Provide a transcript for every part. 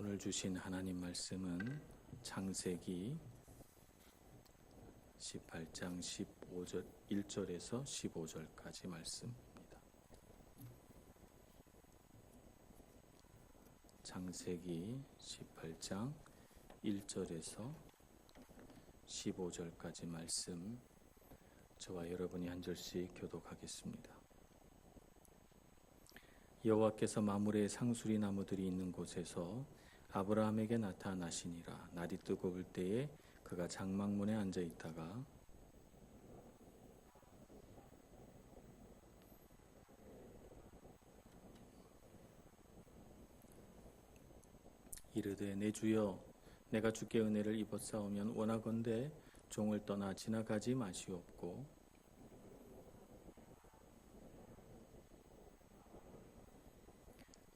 오늘 주신 하나님 말씀은 창세기 18장 15절 1절에서 15절까지 말씀입니다. 창세기 18장 1절에서 15절까지 말씀, 저와 여러분이 한 절씩 교독하겠습니다. 여호와께서 마므레 상수리 나무들이 있는 곳에서 아브라함에게 나타나시니라. 날이 뜨거울 때에 그가 장막문에 앉아 있다가 이르되 내 주여, 내가 주께 은혜를 입었사오면 원하건대 종을 떠나 지나가지 마시옵고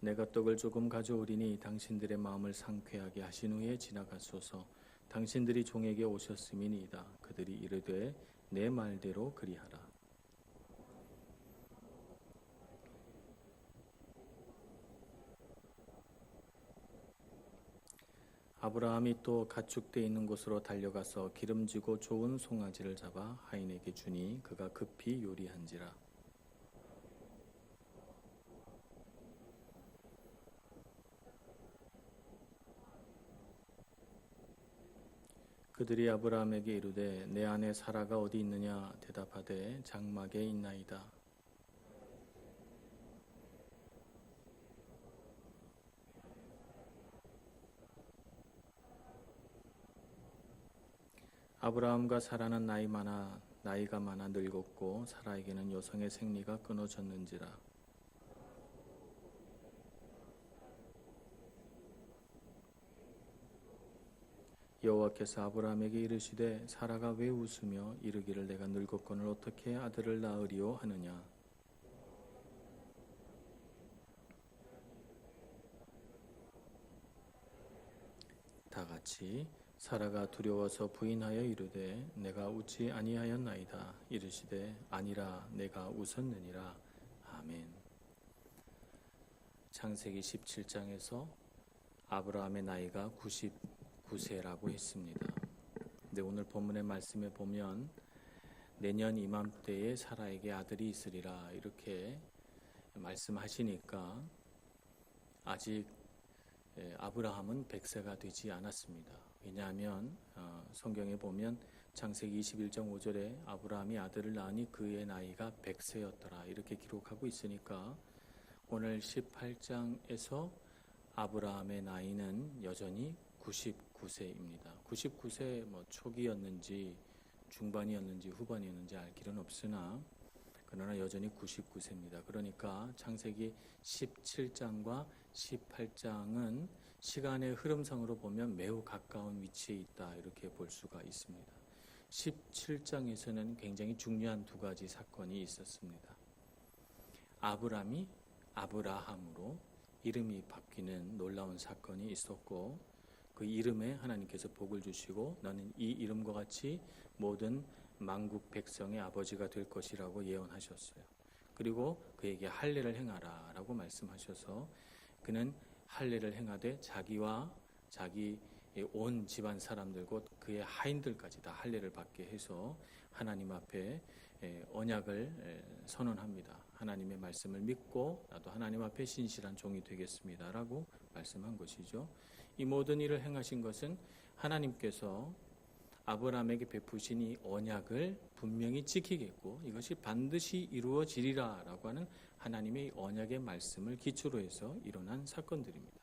내가 떡을 조금 가져오리니 당신들의 마음을 상쾌하게 하신 후에 지나가소서. 당신들이 종에게 오셨음이니이다. 그들이 이르되 내 말대로 그리하라. 아브라함이 또 가축대 있는 곳으로 달려가서 기름지고 좋은 송아지를 잡아 하인에게 주니 그가 급히 요리한지라. 그들이 아브라함에게 이르되 내 아내 사라가 어디 있느냐? 대답하되 장막에 있나이다. 아브라함과 사라는 나이가 많아 늙었고 사라에게는 여성의 생리가 끊어졌는지라. 여호와께서 아브라함에게 이르시되 사라가 왜 웃으며 이르기를 내가 늙었거늘 어떻게 아들을 낳으리요 하느냐. 다 같이 사라가 두려워서 부인하여 이르되 내가 웃지 아니하였나이다. 이르시되 아니라 내가 웃었느니라. 아멘. 창세기 17장에서 아브라함의 나이가 99세라고 했습니다. 근데 오늘 본문의 말씀에 보면 내년 이맘때에 사라에게 아들이 있으리라 이렇게 말씀하시니까 아직 아브라함은 100세가 되지 않았습니다. 왜냐하면 성경에 보면 창세기 21장 5절에 아브라함이 아들을 낳으니 그의 나이가 100세였더라 이렇게 기록하고 있으니까 오늘 18장에서 아브라함의 나이는 여전히 99세입니다. 99세 초기였는지 중반이었는지 후반이었는지 알 길은 없으나 그러나 여전히 99세입니다. 그러니까 창세기 17장과 18장은 시간의 흐름상으로 보면 매우 가까운 위치에 있다 이렇게 볼 수가 있습니다. 17장에서는 굉장히 중요한 두 가지 사건이 있었습니다. 아브람이 아브라함으로 이름이 바뀌는 놀라운 사건이 있었고 그 이름에 하나님께서 복을 주시고 너는 이 이름과 같이 모든 만국 백성의 아버지가 될 것이라고 예언하셨어요. 그리고 그에게 할례를 행하라 라고 말씀하셔서 그는 할례를 행하되 자기와 자기 온 집안 사람들과 그의 하인들까지 다 할례를 받게 해서 하나님 앞에 언약을 선언합니다. 하나님의 말씀을 믿고 나도 하나님 앞에 신실한 종이 되겠습니다 라고 말씀한 것이죠. 이 모든 일을 행하신 것은 하나님께서 아브라함에게 베푸신 이 언약을 분명히 지키겠고 이것이 반드시 이루어지리라 라고 하는 하나님의 언약의 말씀을 기초로 해서 일어난 사건들입니다.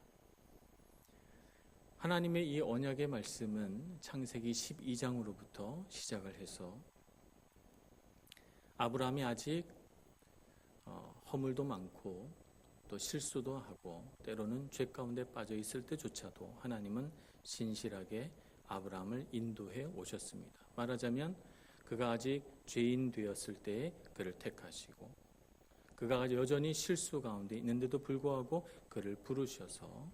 하나님의 이 언약의 말씀은 창세기 12장으로부터 시작을 해서 아브라함이 아직 허물도 많고 또 실수도 하고 때로는 죄 가운데 빠져 있을 때조차도 하나님은 신실하게 아브라함을 인도해 오셨습니다. 말하자면 그가 아직 죄인 되었을 때에 그를 택하시고 그가 여전히 실수 가운데 있는데도 불구하고 그를 부르셔서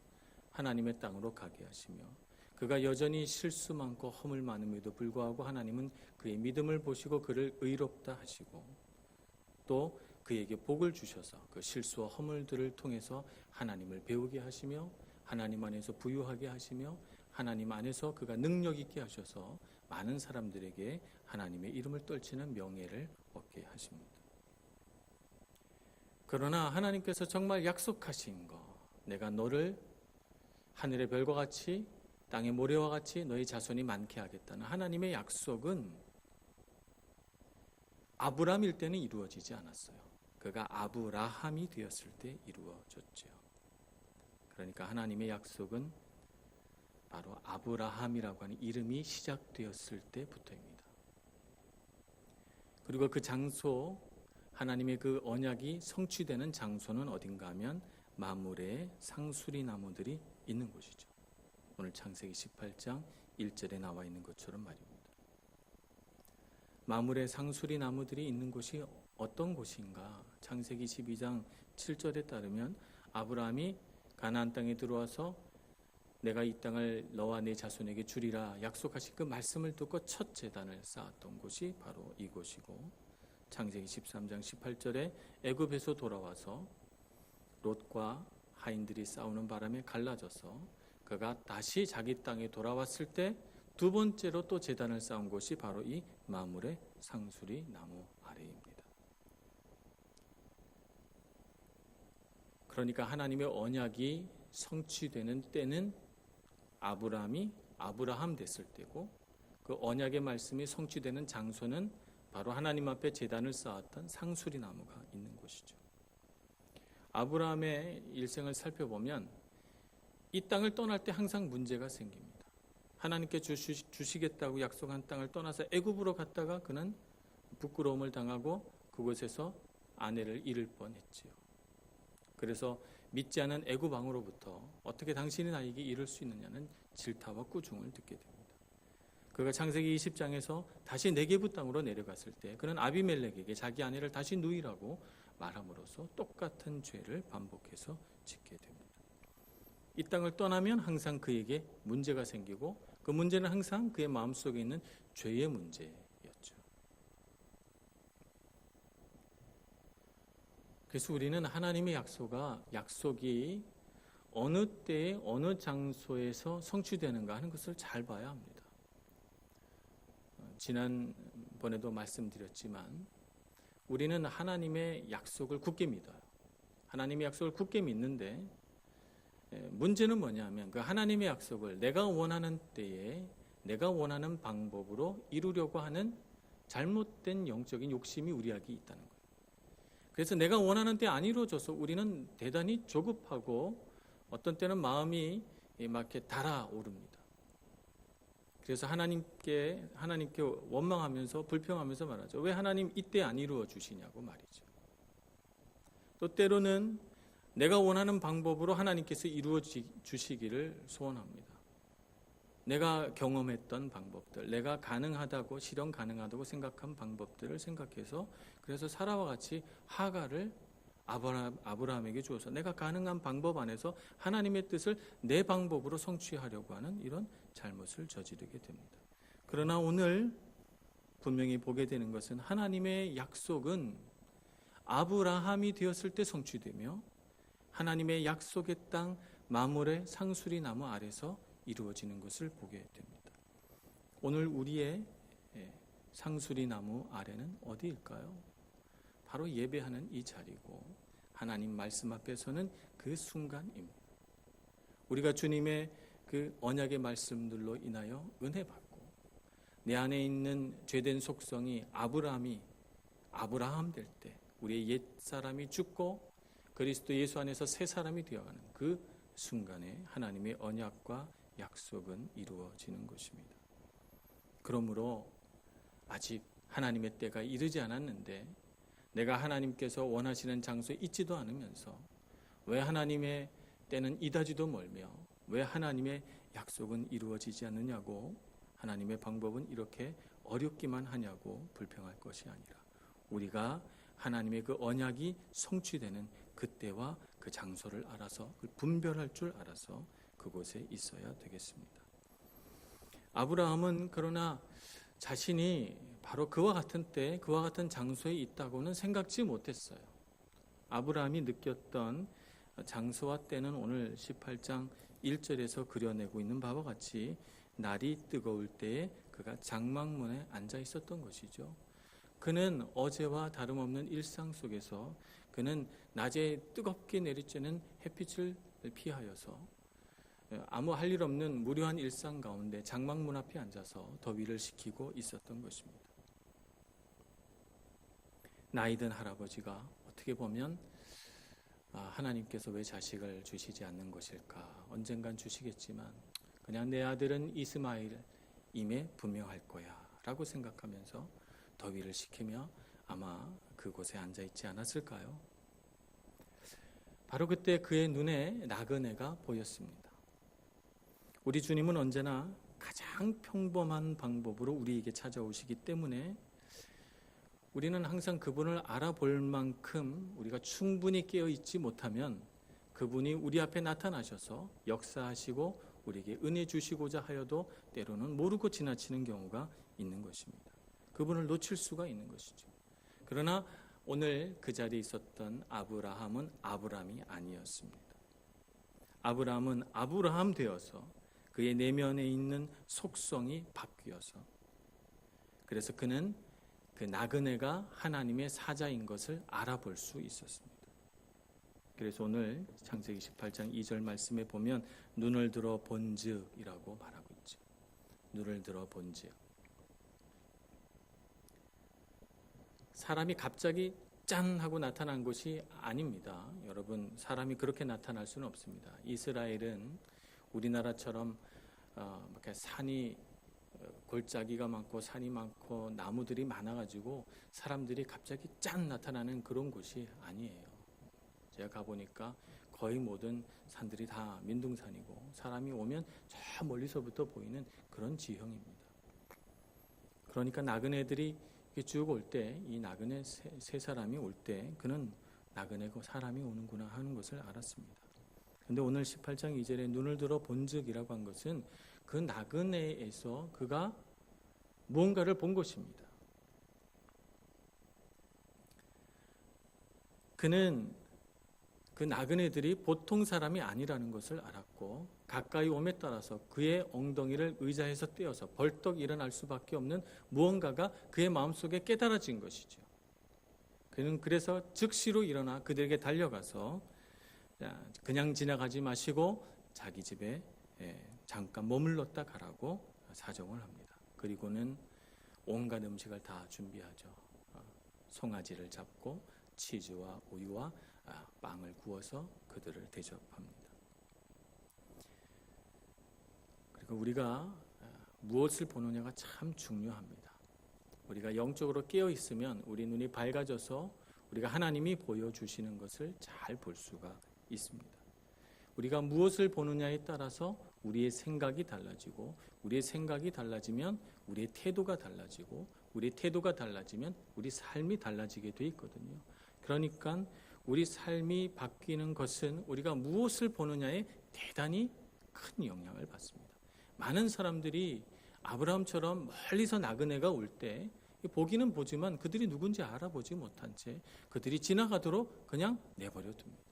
하나님의 땅으로 가게 하시며 그가 여전히 실수 많고 허물 많음에도 불구하고 하나님은 그의 믿음을 보시고 그를 의롭다 하시고 또 그에게 복을 주셔서 그 실수와 허물들을 통해서 하나님을 배우게 하시며 하나님 안에서 부유하게 하시며 하나님 안에서 그가 능력 있게 하셔서 많은 사람들에게 하나님의 이름을 떨치는 명예를 얻게 하십니다. 그러나 하나님께서 정말 약속하신 거, 내가 너를 하늘의 별과 같이 땅의 모래와 같이 너희 자손이 많게 하겠다는 하나님의 약속은 아브라함일 때는 이루어지지 않았어요. 그가 아브라함이 되었을 때 이루어졌죠. 그러니까 하나님의 약속은 바로 아브라함이라고 하는 이름이 시작되었을 때부터입니다. 그리고 그 장소, 하나님의 그 언약이 성취되는 장소는 어딘가 하면 마므레 상수리 나무들이 있는 곳이죠. 오늘 창세기 18장 1절에 나와 있는 것처럼 말입니다. 마므레 상수리 나무들이 있는 곳이 어떤 곳인가? 창세기 12장 7절에 따르면 아브라함이 가나안 땅에 들어와서 내가 이 땅을 너와 네 자손에게 주리라 약속하신 그 말씀을 듣고 첫 제단을 쌓았던 곳이 바로 이곳이고, 창세기 13장 18절에 애굽에서 돌아와서 롯과 하인들이 싸우는 바람에 갈라져서 그가 다시 자기 땅에 돌아왔을 때 두 번째로 또 제단을 쌓은 곳이 바로 이 마므레 상수리 나무 아래입니다. 그러니까 하나님의 언약이 성취되는 때는 아브라함이 아브라함 됐을 때고, 그 언약의 말씀이 성취되는 장소는 바로 하나님 앞에 제단을 쌓았던 상수리 나무가 있는 곳이죠. 아브라함의 일생을 살펴보면 이 땅을 떠날 때 항상 문제가 생깁니다. 하나님께 주시겠다고 약속한 땅을 떠나서 애굽으로 갔다가 그는 부끄러움을 당하고 그곳에서 아내를 잃을 뻔했지요. 그래서 믿지 않은 애굽 왕으로부터 어떻게 당신이 나에게 이룰 수 있느냐는 질타와 꾸중을 듣게 됩니다. 그가 창세기 20장에서 다시 네게부 땅으로 내려갔을 때 그는 아비멜렉에게 자기 아내를 다시 누이라고 말함으로써 똑같은 죄를 반복해서 짓게 됩니다. 이 땅을 떠나면 항상 그에게 문제가 생기고 그 문제는 항상 그의 마음속에 있는 죄의 문제였죠. 그래서 우리는 하나님의 약속이 어느 때에 어느 장소에서 성취되는가 하는 것을 잘 봐야 합니다. 지난번에도 말씀드렸지만 우리는 하나님의 약속을 굳게 믿어요. 하나님의 약속을 굳게 믿는데 문제는 뭐냐면 그 하나님의 약속을 내가 원하는 때에 내가 원하는 방법으로 이루려고 하는 잘못된 영적인 욕심이 우리 안에 있다는 거예요. 그래서 내가 원하는 때 안 이루어져서 우리는 대단히 조급하고 어떤 때는 마음이 막 이렇게 달아오릅니다. 그래서 하나님께 원망하면서 불평하면서 말하죠. 왜 하나님 이때 안 이루어 주시냐고 말이죠. 또 때로는 내가 원하는 방법으로 하나님께서 이루어 주시기를 소원합니다. 내가 경험했던 방법들, 내가 가능하다고 실현 가능하다고 생각한 방법들을 생각해서 그래서 사라와 같이 하가를 아브라함에게 주어서 내가 가능한 방법 안에서 하나님의 뜻을 내 방법으로 성취하려고 하는 이런 잘못을 저지르게 됩니다. 그러나 오늘 분명히 보게 되는 것은 하나님의 약속은 아브라함이 되었을 때 성취되며 하나님의 약속의 땅 마므레 상수리 나무 아래서 이루어지는 것을 보게 됩니다. 오늘 우리의 상수리 나무 아래는 어디일까요? 바로 예배하는 이 자리고 하나님 말씀 앞에서는 그 순간입니다. 우리가 주님의 그 언약의 말씀들로 인하여 은혜 받고 내 안에 있는 죄된 속성이 아브라함 될 때 우리의 옛 사람이 죽고 그리스도 예수 안에서 새 사람이 되어가는 그 순간에 하나님의 언약과 약속은 이루어지는 것입니다. 그러므로 아직 하나님의 때가 이르지 않았는데 내가 하나님께서 원하시는 장소에 있지도 않으면서 왜 하나님의 때는 이다지도 멀며 왜 하나님의 약속은 이루어지지 않느냐고 하나님의 방법은 이렇게 어렵기만 하냐고 불평할 것이 아니라 우리가 하나님의 그 언약이 성취되는 그때와 그 장소를 알아서 분별할 줄 알아서 그곳에 있어야 되겠습니다. 아브라함은 그러나 자신이 바로 그와 같은 때 그와 같은 장소에 있다고는 생각지 못했어요. 아브라함이 느꼈던 장소와 때는 오늘 18장 1절에서 그려내고 있는 바와 같이 날이 뜨거울 때에 그가 장막문에 앉아 있었던 것이죠. 그는 어제와 다름없는 일상 속에서 그는 낮에 뜨겁게 내리쬐는 햇빛을 피하여서 아무 할 일 없는 무료한 일상 가운데 장막문 앞에 앉아서 더위를 식히고 있었던 것입니다. 나이든 할아버지가 어떻게 보면 하나님께서 왜 자식을 주시지 않는 것일까? 언젠간 주시겠지만 그냥 내 아들은 이스마엘임에 분명할 거야 라고 생각하면서 더위를 식히며 아마 그곳에 앉아 있지 않았을까요? 바로 그때 그의 눈에 나그네가 보였습니다. 우리 주님은 언제나 가장 평범한 방법으로 우리에게 찾아오시기 때문에 우리는 항상 그분을 알아볼 만큼 우리가 충분히 깨어있지 못하면 그분이 우리 앞에 나타나셔서 역사하시고 우리에게 은혜 주시고자 하여도 때로는 모르고 지나치는 경우가 있는 것입니다. 그분을 놓칠 수가 있는 것이죠. 그러나 오늘 그 자리에 있었던 아브라함은 아브람이 아니었습니다. 아브람은 아브라함 되어서 그의 내면에 있는 속성이 바뀌어서 그래서 그는 그 나그네가 하나님의 사자인 것을 알아볼 수 있었습니다. 그래서 오늘 창세기 18장 2절 말씀에 보면 눈을 들어 본즉이라고 말하고 있죠. 눈을 들어 본즉. 사람이 갑자기 짠 하고 나타난 것이 아닙니다. 여러분, 사람이 그렇게 나타날 수는 없습니다. 이스라엘은 우리나라처럼 이렇게 산이 골짜기가 많고 산이 많고 나무들이 많아가지고 사람들이 갑자기 짠 나타나는 그런 곳이 아니에요. 제가 가보니까 거의 모든 산들이 다 민둥산이고 사람이 오면 저 멀리서부터 보이는 그런 지형입니다. 그러니까 나그네들이 쭉 올 때 이 나그네 세 사람이 올 때 그는 나그네고 사람이 오는구나 하는 것을 알았습니다. 그런데 오늘 18장 2절에 눈을 들어 본즉이라고 한 것은 그 나그네에서 그가 무언가를 본 것입니다. 그는 그 나그네들이 보통 사람이 아니라는 것을 알았고 가까이 옴에 따라서 그의 엉덩이를 의자에서 떼어서 벌떡 일어날 수밖에 없는 무언가가 그의 마음속에 깨달아진 것이죠. 그는 그래서 즉시로 일어나 그들에게 달려가서 그냥 지나가지 마시고 자기 집에 잠깐 머물렀다 가라고 사정을 합니다. 그리고는 온갖 음식을 다 준비하죠. 송아지를 잡고 치즈와 우유와 빵을 구워서 그들을 대접합니다. 그리고 우리가 무엇을 보느냐가 참 중요합니다. 우리가 영적으로 깨어 있으면 우리 눈이 밝아져서 우리가 하나님이 보여주시는 것을 잘 볼 수가 있습니다. 우리가 무엇을 보느냐에 따라서 우리의 생각이 달라지고 우리의 생각이 달라지면 우리의 태도가 달라지고 우리의 태도가 달라지면 우리 삶이 달라지게 돼 있거든요. 그러니까 우리 삶이 바뀌는 것은 우리가 무엇을 보느냐에 대단히 큰 영향을 받습니다. 많은 사람들이 아브라함처럼 멀리서 나그네가 올 때 보기는 보지만 그들이 누군지 알아보지 못한 채 그들이 지나가도록 그냥 내버려 둡니다.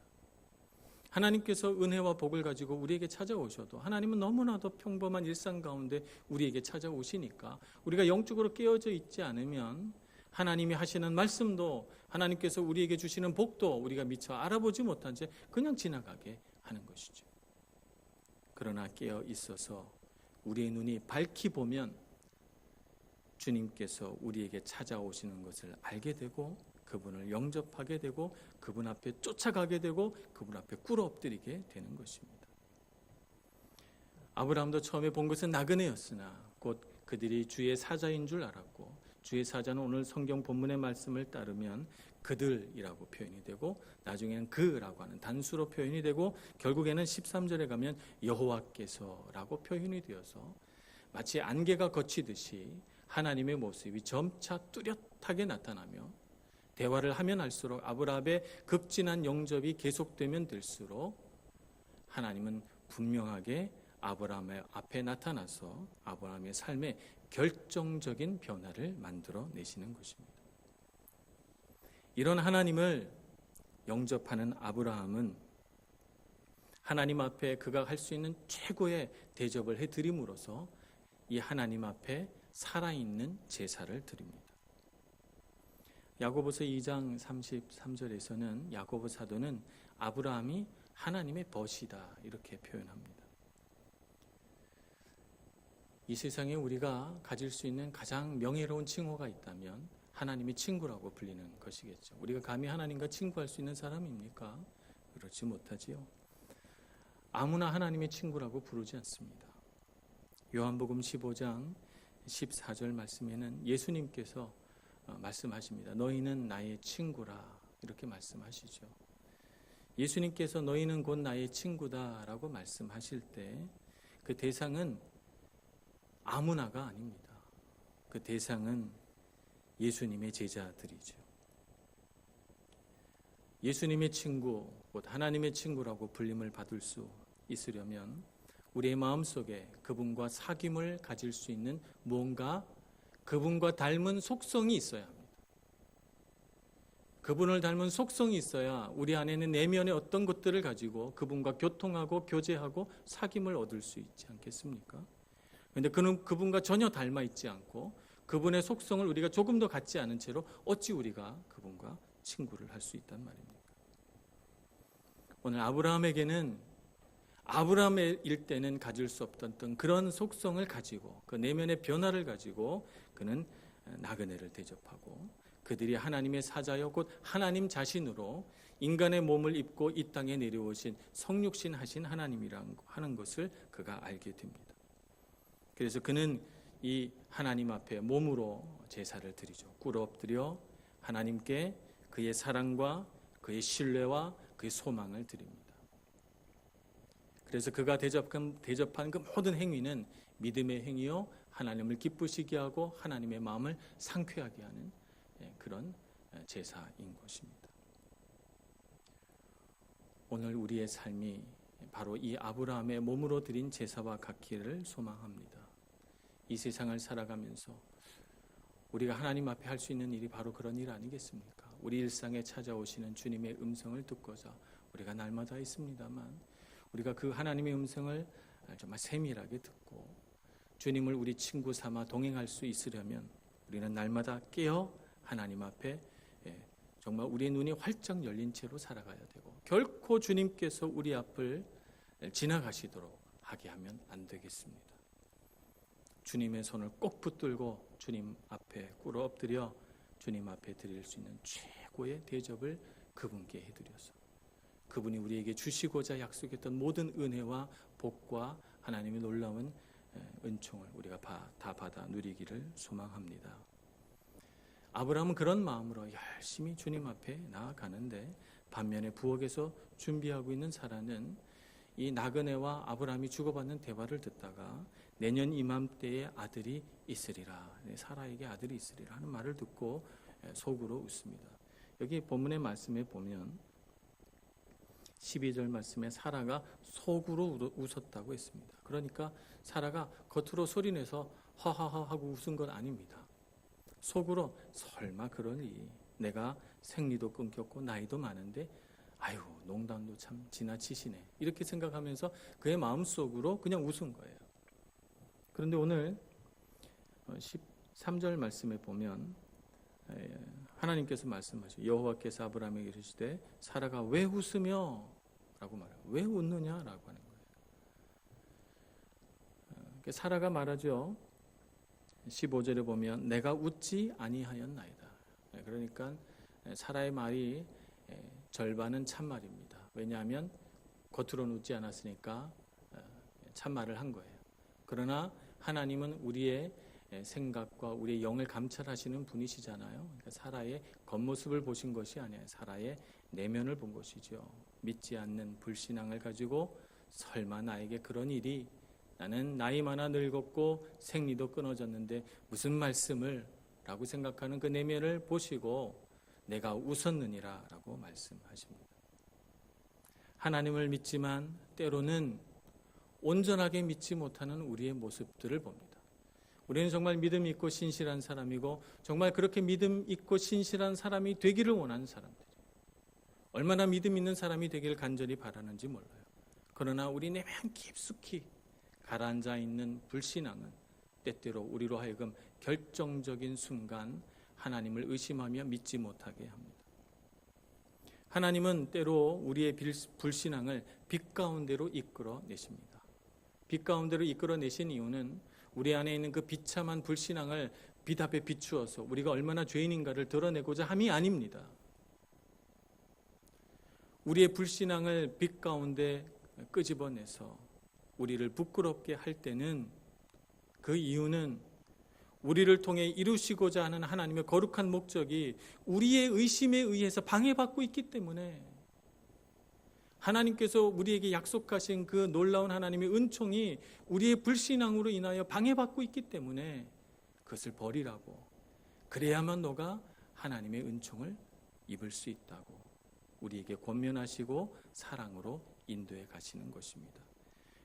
하나님께서 은혜와 복을 가지고 우리에게 찾아오셔도 하나님은 너무나도 평범한 일상 가운데 우리에게 찾아오시니까 우리가 영적으로 깨어져 있지 않으면 하나님이 하시는 말씀도 하나님께서 우리에게 주시는 복도 우리가 미처 알아보지 못한 채 그냥 지나가게 하는 것이죠. 그러나 깨어 있어서 우리의 눈이 밝히 보면 주님께서 우리에게 찾아오시는 것을 알게 되고 그분을 영접하게 되고 그분 앞에 쫓아가게 되고 그분 앞에 꿇어 엎드리게 되는 것입니다. 아브라함도 처음에 본 것은 나그네였으나 곧 그들이 주의 사자인 줄 알았고 주의 사자는 오늘 성경 본문의 말씀을 따르면 그들이라고 표현이 되고 나중에는 그라고 하는 단수로 표현이 되고 결국에는 13절에 가면 여호와께서라고 표현이 되어서 마치 안개가 걷히듯이 하나님의 모습이 점차 뚜렷하게 나타나며 대화를 하면 할수록 아브라함의 극진한 영접이 계속되면 될수록 하나님은 분명하게 아브라함의 앞에 나타나서 아브라함의 삶에 결정적인 변화를 만들어 내시는 것입니다. 이런 하나님을 영접하는 아브라함은 하나님 앞에 그가 할 수 있는 최고의 대접을 해드림으로써 이 하나님 앞에 살아있는 제사를 드립니다. 야고보서 2장 33절에서는 야고보 사도는 아브라함이 하나님의 벗이다 이렇게 표현합니다. 이 세상에 우리가 가질 수 있는 가장 명예로운 칭호가 있다면 하나님의 친구라고 불리는 것이겠죠. 우리가 감히 하나님과 친구할 수 있는 사람입니까? 그렇지 못하지요. 아무나 하나님의 친구라고 부르지 않습니다. 요한복음 15장 14절 말씀에는 예수님께서 말씀하십니다. 너희는 나의 친구라 이렇게 말씀하시죠. 예수님께서 너희는 곧 나의 친구다라고 말씀하실 때 그 대상은 아무나가 아닙니다. 그 대상은 예수님의 제자들이죠. 예수님의 친구, 곧 하나님의 친구라고 불림을 받을 수 있으려면 우리의 마음속에 그분과 사귐을 가질 수 있는 무언가 그분과 닮은 속성이 있어야 합니다. 그분을 닮은 속성이 있어야 우리 안에는 내면의 어떤 것들을 가지고 그분과 교통하고 교제하고 사귐을 얻을 수 있지 않겠습니까? 그런데 그분과 전혀 닮아 있지 않고 그분의 속성을 우리가 조금 더 갖지 않은 채로 어찌 우리가 그분과 친구를 할 수 있단 말입니까? 오늘 아브라함에게는 아브라함일 때는 가질 수 없던 그런 속성을 가지고 그 내면의 변화를 가지고 그는 나그네를 대접하고 그들이 하나님의 사자여 곧 하나님 자신으로 인간의 몸을 입고 이 땅에 내려오신 성육신 하신 하나님이라는 하는 것을 그가 알게 됩니다. 그래서 그는 이 하나님 앞에 몸으로 제사를 드리죠. 꿇어 엎드려 하나님께 그의 사랑과 그의 신뢰와 그의 소망을 드립니다. 그래서 그가 대접한 그 모든 행위는 믿음의 행위요 하나님을 기쁘시게 하고 하나님의 마음을 상쾌하게 하는 그런 제사인 것입니다. 오늘 우리의 삶이 바로 이 아브라함의 몸으로 드린 제사와 같기를 소망합니다. 이 세상을 살아가면서 우리가 하나님 앞에 할 수 있는 일이 바로 그런 일 아니겠습니까? 우리 일상에 찾아오시는 주님의 음성을 듣고자 우리가 날마다 있습니다만 우리가 그 하나님의 음성을 정말 세밀하게 듣고 주님을 우리 친구 삼아 동행할 수 있으려면 우리는 날마다 깨어 하나님 앞에 정말 우리의 눈이 활짝 열린 채로 살아가야 되고 결코 주님께서 우리 앞을 지나가시도록 하게 하면 안 되겠습니다. 주님의 손을 꼭 붙들고 주님 앞에 꿇어 엎드려 주님 앞에 드릴 수 있는 최고의 대접을 그분께 해드려서 그분이 우리에게 주시고자 약속했던 모든 은혜와 복과 하나님의 놀라운 은총을 우리가 다 받아 누리기를 소망합니다. 아브라함은 그런 마음으로 열심히 주님 앞에 나아가는데 반면에 부엌에서 준비하고 있는 사라는 이 나그네와 아브라함이 주고받는 대화를 듣다가 내년 이맘때에 아들이 있으리라, 사라에게 아들이 있으리라 하는 말을 듣고 속으로 웃습니다. 여기 본문의 말씀에 보면 12절 말씀에 사라가 속으로 웃었다고 했습니다. 그러니까 사라가 겉으로 소리내서 하하하 하고 웃은 건 아닙니다. 속으로 설마 그러니 내가 생리도 끊겼고 나이도 많은데 아유 농담도 참 지나치시네 이렇게 생각하면서 그의 마음속으로 그냥 웃은 거예요. 그런데 오늘 13절 말씀에 보면 하나님께서 말씀하시죠. 여호와께서 아브라함에게 이르시되 사라가 왜 웃으며 라고 말해요. 왜 웃느냐라고 하는 거예요. 사라가 말하죠. 15절에 보면 내가 웃지 아니하였나이다. 그러니까 사라의 말이 절반은 참말입니다. 왜냐하면 겉으로는 웃지 않았으니까 참말을 한 거예요. 그러나 하나님은 우리의 생각과 우리의 영을 감찰하시는 분이시잖아요. 그러니까 사라의 겉모습을 보신 것이 아니에요. 사라의 내면을 본 것이죠. 믿지 않는 불신앙을 가지고 설마 나에게 그런 일이 나는 나이 많아 늙었고 생리도 끊어졌는데 무슨 말씀을 라고 생각하는 그 내면을 보시고 내가 웃었느니라 라고 말씀하십니다. 하나님을 믿지만 때로는 온전하게 믿지 못하는 우리의 모습들을 봅니다. 우리는 정말 믿음 있고 신실한 사람이고 정말 그렇게 믿음 있고 신실한 사람이 되기를 원하는 사람들이에요. 얼마나 믿음 있는 사람이 되기를 간절히 바라는지 몰라요. 그러나 우리 내면 깊숙이 가라앉아 있는 불신앙은 때때로 우리로 하여금 결정적인 순간 하나님을 의심하며 믿지 못하게 합니다. 하나님은 때로 우리의 불신앙을 빛 가운데로 이끌어내십니다. 빛 가운데로 이끌어내신 이유는 우리 안에 있는 그 비참한 불신앙을 빛 앞에 비추어서 우리가 얼마나 죄인인가를 드러내고자 함이 아닙니다. 우리의 불신앙을 빛 가운데 끄집어내서 우리를 부끄럽게 할 때는 그 이유는 우리를 통해 이루시고자 하는 하나님의 거룩한 목적이 우리의 의심에 의해서 방해받고 있기 때문에, 하나님께서 우리에게 약속하신 그 놀라운 하나님의 은총이 우리의 불신앙으로 인하여 방해받고 있기 때문에 그것을 버리라고, 그래야만 너가 하나님의 은총을 입을 수 있다고 우리에게 권면하시고 사랑으로 인도해 가시는 것입니다.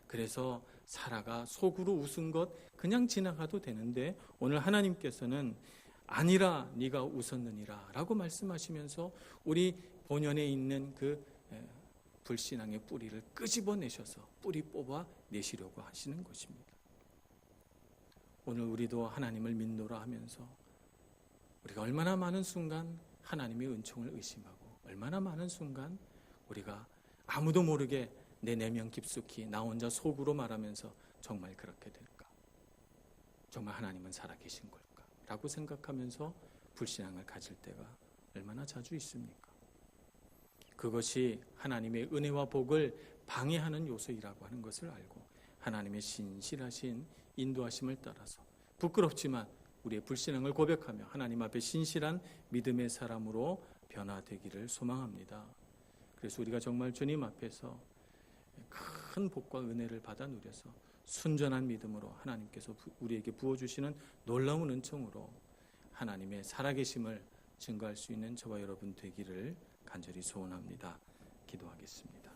그래서 사라가 속으로 웃은 것 그냥 지나가도 되는데 오늘 하나님께서는 아니라 네가 웃었느니라 라고 말씀하시면서 우리 본연에 있는 그 불신앙의 뿌리를 끄집어내셔서 뿌리 뽑아 내시려고 하시는 것입니다. 오늘 우리도 하나님을 믿노라 하면서 우리가 얼마나 많은 순간 하나님의 은총을 의심하고 얼마나 많은 순간 우리가 아무도 모르게 내 내면 깊숙이 나 혼자 속으로 말하면서 정말 그렇게 될까? 정말 하나님은 살아계신 걸까? 라고 생각하면서 불신앙을 가질 때가 얼마나 자주 있습니까? 그것이 하나님의 은혜와 복을 방해하는 요소이라고 하는 것을 알고 하나님의 신실하신 인도하심을 따라서 부끄럽지만 우리의 불신앙을 고백하며 하나님 앞에 신실한 믿음의 사람으로 변화되기를 소망합니다. 그래서 우리가 정말 주님 앞에서 큰 복과 은혜를 받아 누려서 순전한 믿음으로 하나님께서 우리에게 부어주시는 놀라운 은총으로 하나님의 살아계심을 증거할 수 있는 저와 여러분 되기를 간절히 소원합니다. 기도하겠습니다.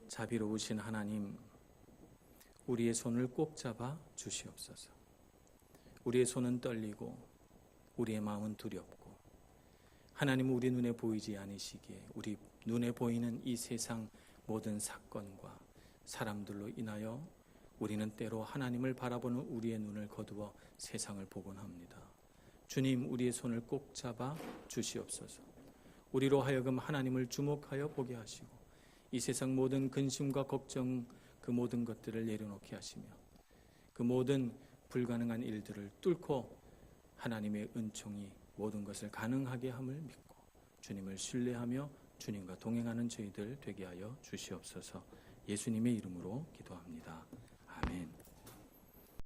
자비로우신 하나님, 우리의 손을 꼭 잡아 주시옵소서. 우리의 손은 떨리고 우리의 마음은 두렵고 하나님은 우리 눈에 보이지 않으시기에 우리 눈에 보이는 이 세상 모든 사건과 사람들로 인하여 우리는 때로 하나님을 바라보는 우리의 눈을 거두어 세상을 보곤 합니다. 주님, 우리의 손을 꼭 잡아 주시옵소서. 우리로 하여금 하나님을 주목하여 보게 하시고 이 세상 모든 근심과 걱정 그 모든 것들을 내려놓게 하시며 그 모든 불가능한 일들을 뚫고 하나님의 은총이 모든 것을 가능하게 함을 믿고 주님을 신뢰하며 주님과 동행하는 저희들 되게 하여 주시옵소서. 예수님의 이름으로 기도합니다.